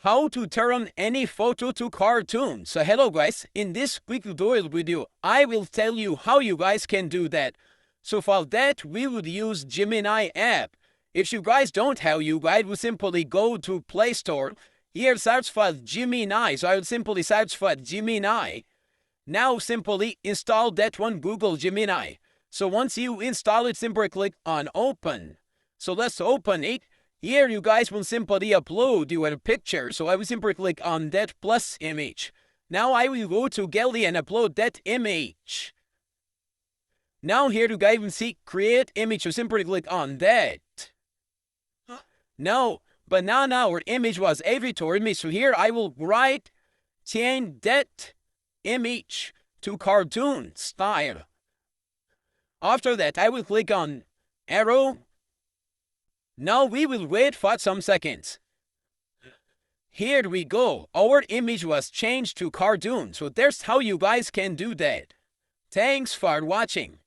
how to turn any photo to cartoon. So hello guys, in this quick tutorial video, I will tell you how you guys can do that. So for that, we would use Gemini app. If you guys don't have, you guys will simply go to Play Store. Here search for Gemini, so I will simply search for Gemini. Now simply install that one, Google Gemini. So once you install it, simply click on open. So let's open it. Here you guys will simply upload your picture. So I will simply click on that plus image. Now I will go to gallery and upload that image. Now here you guys will see create image. So simply click on that. No, but now our image was edited me. So here I will change that image to cartoon style. After that, I will click on arrow. Now we will wait for some seconds. Here we go. Our image was changed to cartoon. So that's how you guys can do that. Thanks for watching.